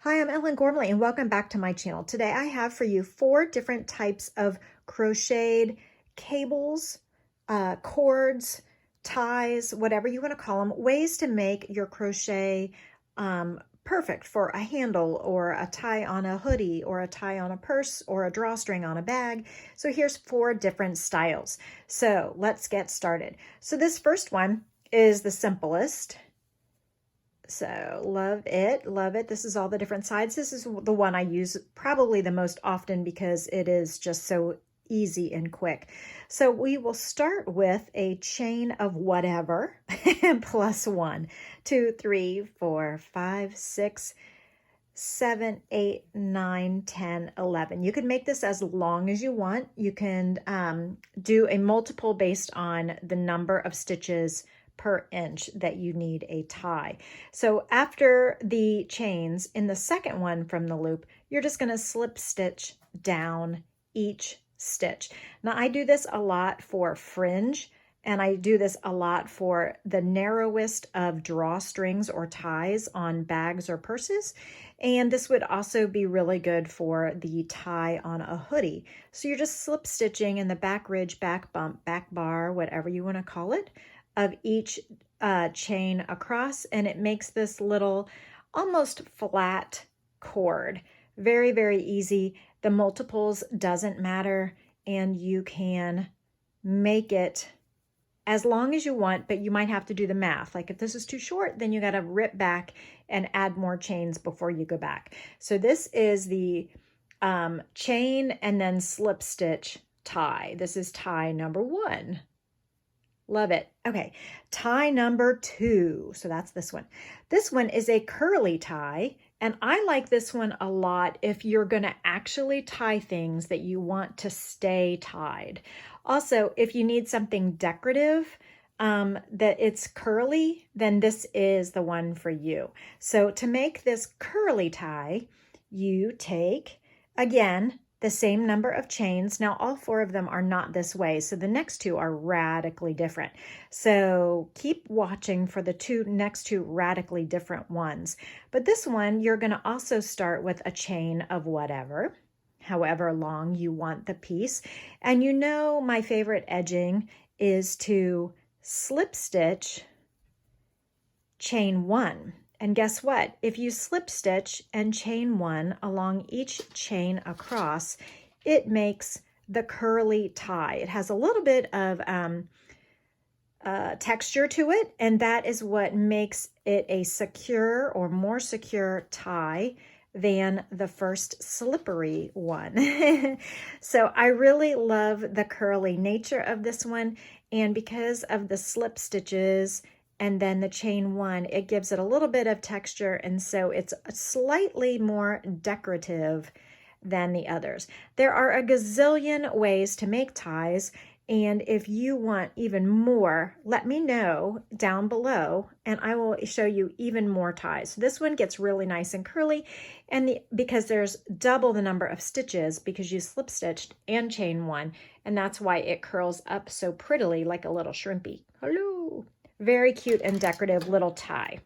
Hi, I'm Ellen Gormley and welcome back to my channel. Today I have for you 4 different types of crocheted cables, cords, ties, whatever you want to call them, ways to make your crochet perfect for a handle or a tie on a hoodie or a tie on a purse or a drawstring on a bag. So here's 4 different styles. So let's get started. So this first one is the simplest. So love it, love it. This is all the different sides. This is the one I use probably the most often because it is just so easy and quick. So we will start with a chain of whatever plus 1, 2, 3, 4, 5, 6, 7, 8, 9, 10, 11. You can make this as long as you want. You can do a multiple based on the number of stitches per inch that you need a tie. So after the chains in the second one from the loop, you're just going to slip stitch down each stitch. Now I do this a lot for fringe, and I do this a lot for the narrowest of drawstrings or ties on bags or purses. And this would also be really good for the tie on a hoodie. So you're just slip stitching in the back ridge, back bump, back bar, whatever you want to call it, of each chain across, and it makes this little almost flat cord. Very, very easy. The multiples doesn't matter, and you can make it as long as you want, but you might have to do the math. Like if this is too short, then you got to rip back and add more chains before you go back. So this is the chain and then slip stitch tie. This is tie number 1. Love it. Okay, tie number 2. So that's this one. This one is a curly tie, and I like this one a lot if you're going to actually tie things that you want to stay tied. Also, if you need something decorative that it's curly, then this is the one for you. So to make this curly tie, you take, again, the same number of chains. Now all 4 of them are not this way, so the next 2 are radically different. So keep watching for the next two radically different ones. But this one, you're going to also start with a chain of whatever, however long you want the piece. And you know my favorite edging is to slip stitch chain 1. And guess what? If you slip stitch and chain 1 along each chain across, it makes the curly tie. It has a little bit of texture to it, and that is what makes it a secure or more secure tie than the first slippery one. So I really love the curly nature of this one, and because of the slip stitches and then the chain 1, it gives it a little bit of texture, and so it's slightly more decorative than the others. There are a gazillion ways to make ties, and if you want even more, let me know down below, and I will show you even more ties. This one gets really nice and curly, and because there's double the number of stitches because you slip stitched and chain 1, and that's why it curls up so prettily like a little shrimpy. Hello! Very cute and decorative little tie.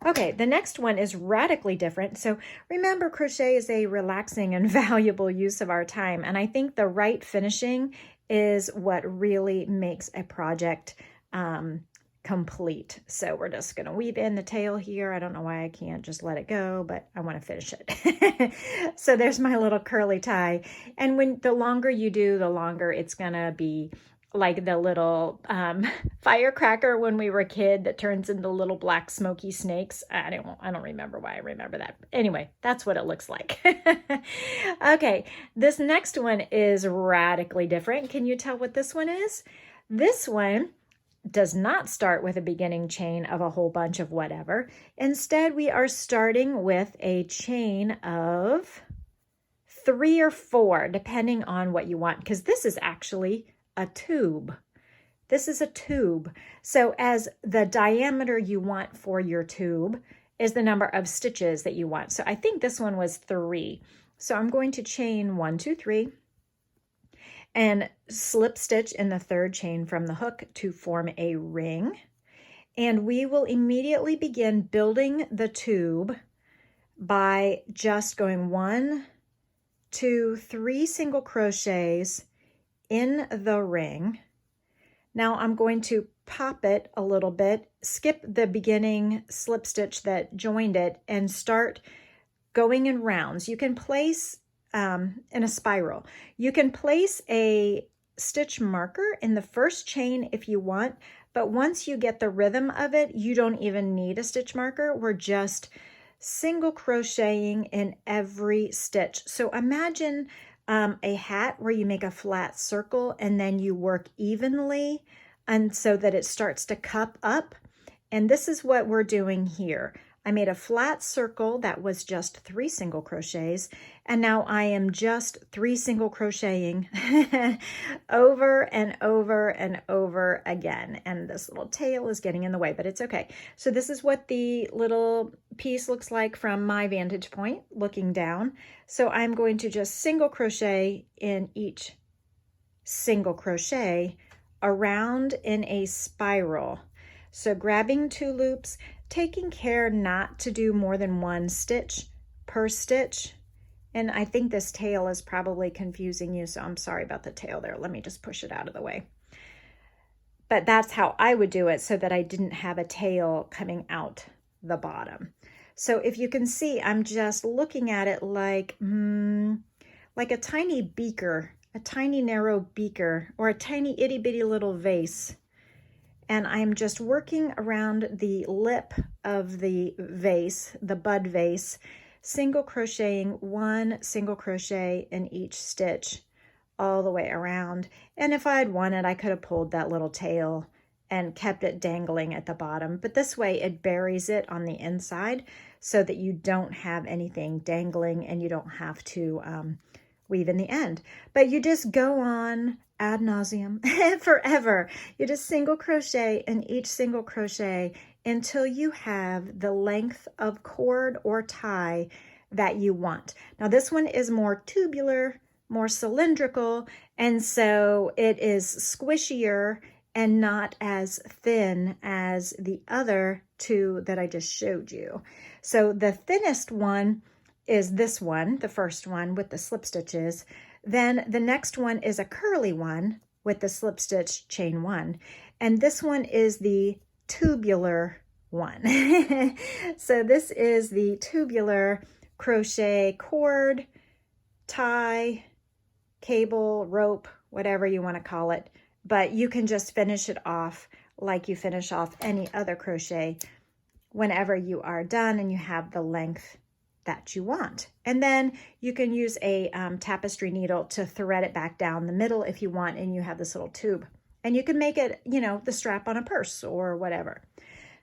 Okay, the next one is radically different. So remember, crochet is a relaxing and valuable use of our time. And I think the right finishing is what really makes a project complete. So we're just going to weave in the tail here. I don't know why I can't just let it go, but I want to finish it. So there's my little curly tie. And the longer you do, the longer it's going to be like the little firecracker when we were a kid that turns into little black smoky snakes. I don't remember why I remember that. Anyway, that's what it looks like. Okay, this next one is radically different. Can you tell what this one is? This one does not start with a beginning chain of a whole bunch of whatever. Instead, we are starting with a chain of 3 or 4, depending on what you want, because this is actually a tube. This is a tube. So as the diameter you want for your tube is the number of stitches that you want. So I think this one was 3. So I'm going to chain 1, 2, 3 and slip stitch in the 3rd chain from the hook to form a ring. And we will immediately begin building the tube by just going 1, 2, 3 single crochets in the ring. Now I'm going to pop it a little bit, skip the beginning slip stitch that joined it, and start going in rounds. You can place in a spiral. You can place a stitch marker in the first chain if you want, but once you get the rhythm of it, you don't even need a stitch marker. We're just single crocheting in every stitch. So imagine a hat where you make a flat circle and then you work evenly, and so that it starts to cup up. And this is what we're doing here. I made a flat circle that was just 3 single crochets, and now I am just 3 single crocheting over and over and over again. And this little tail is getting in the way, but it's okay. So this is what the little piece looks like from my vantage point, looking down. So I'm going to just single crochet in each single crochet around in a spiral. So grabbing 2 loops, taking care not to do more than 1 stitch per stitch. And I think this tail is probably confusing you, so I'm sorry about the tail there. Let me just push it out of the way. But that's how I would do it, so that I didn't have a tail coming out the bottom. So if you can see, I'm just looking at it like a tiny beaker, a tiny narrow beaker, or a tiny itty bitty little vase. And I'm just working around the lip of the vase, the bud vase, single crocheting 1 single crochet in each stitch all the way around. And if I had wanted, I could have pulled that little tail and kept it dangling at the bottom. But this way it buries it on the inside so that you don't have anything dangling and you don't have to weave in the end. But you just go on ad nauseum forever. You just single crochet in each single crochet until you have the length of cord or tie that you want. Now this one is more tubular, more cylindrical, and so it is squishier and not as thin as the other 2 that I just showed you. So the thinnest one is this one, the first one with the slip stitches. Then the next one is a curly one with the slip stitch chain 1. And this one is the tubular one. So this is the tubular crochet cord, tie, cable, rope, whatever you want to call it. But you can just finish it off like you finish off any other crochet whenever you are done and you have the length that you want. And then you can use a tapestry needle to thread it back down the middle if you want, and you have this little tube. And you can make it, you know, the strap on a purse or whatever.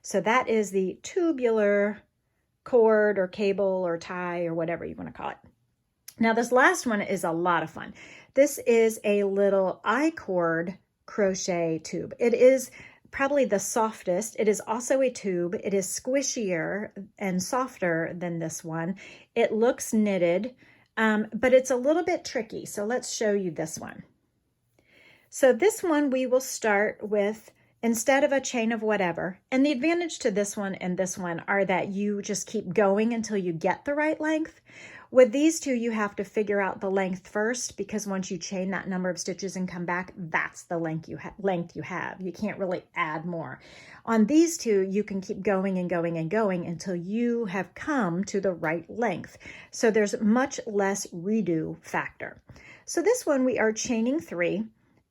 So that is the tubular cord or cable or tie or whatever you want to call it. Now this last one is a lot of fun. This is a little I-cord crochet tube. It is probably the softest. It is also a tube. It is squishier and softer than this one. It looks knitted, but it's a little bit tricky. So let's show you this one. So this one we will start with, instead of a chain of whatever, and the advantage to this one and this one are that you just keep going until you get the right length. With these 2, you have to figure out the length first, because once you chain that number of stitches and come back, that's the length you have. You can't really add more. On these 2, you can keep going and going and going until you have come to the right length. So there's much less redo factor. So this one we are chaining 3,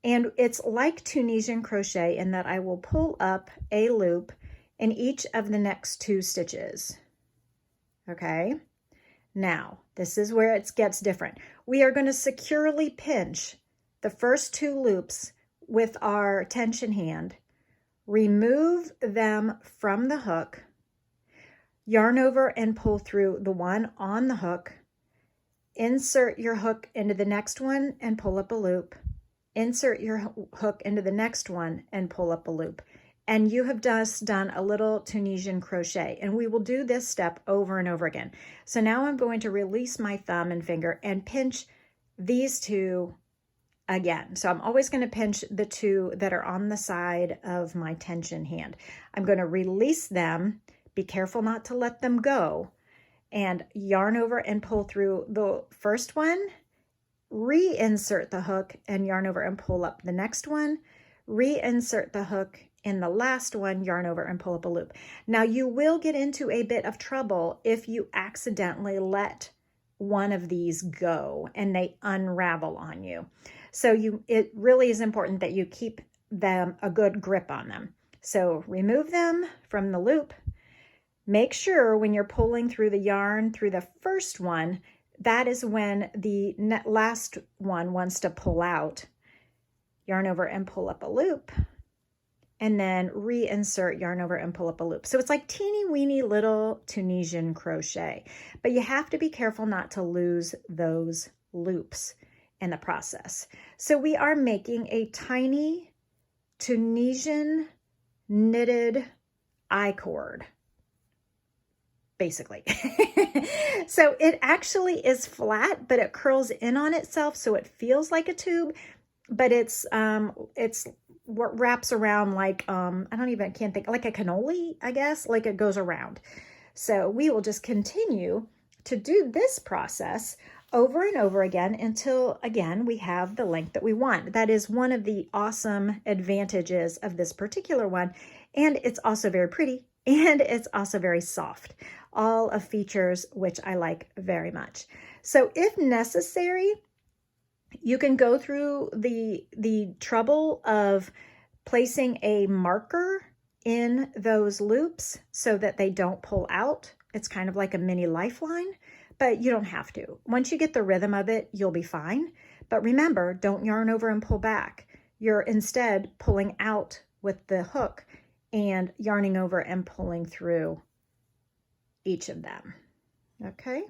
and it's like Tunisian crochet in that I will pull up a loop in each of the next 2 stitches. Okay. Now, this is where it gets different. We are going to securely pinch the first 2 loops with our tension hand, remove them from the hook, yarn over and pull through the one on the hook, insert your hook into the next one and pull up a loop, insert your hook into the next one and pull up a loop. And you have just done a little Tunisian crochet, and we will do this step over and over again. So now I'm going to release my thumb and finger and pinch these 2 again. So I'm always going to pinch the 2 that are on the side of my tension hand. I'm going to release them, be careful not to let them go, and yarn over and pull through the first one, reinsert the hook and yarn over and pull up the next one, reinsert the hook in the last one, yarn over and pull up a loop. Now you will get into a bit of trouble if you accidentally let one of these go and they unravel on you. So it really is important that you keep them a good grip on them. So remove them from the loop. Make sure when you're pulling through the yarn through the first one, that is when the last one wants to pull out. Yarn over and pull up a loop, and then reinsert, yarn over and pull up a loop. So it's like teeny weeny little Tunisian crochet, but you have to be careful not to lose those loops in the process. So we are making a tiny Tunisian knitted I-cord, basically. So it actually is flat, but it curls in on itself, so it feels like a tube, but it's what wraps around like, can't think, like a cannoli, I guess, like it goes around. So we will just continue to do this process over and over again until, again, we have the length that we want. That is one of the awesome advantages of this particular one. And it's also very pretty, and it's also very soft. All of features which I like very much. So if necessary, you can go through the trouble of placing a marker in those loops so that they don't pull out. It's kind of like a mini lifeline, but you don't have to. Once you get the rhythm of it, you'll be fine. But remember, don't yarn over and pull back. You're instead pulling out with the hook and yarning over and pulling through each of them. Okay?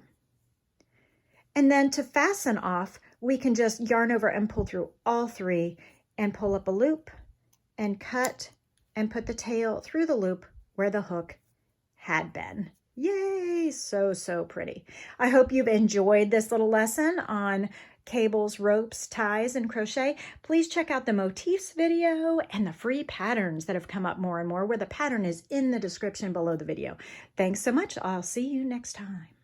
And then to fasten off, we can just yarn over and pull through all three and pull up a loop and cut and put the tail through the loop where the hook had been. Yay! So, so pretty. I hope you've enjoyed this little lesson on cables, ropes, ties, and crochet. Please check out the motifs video and the free patterns that have come up more and more, where the pattern is in the description below the video. Thanks so much. I'll see you next time.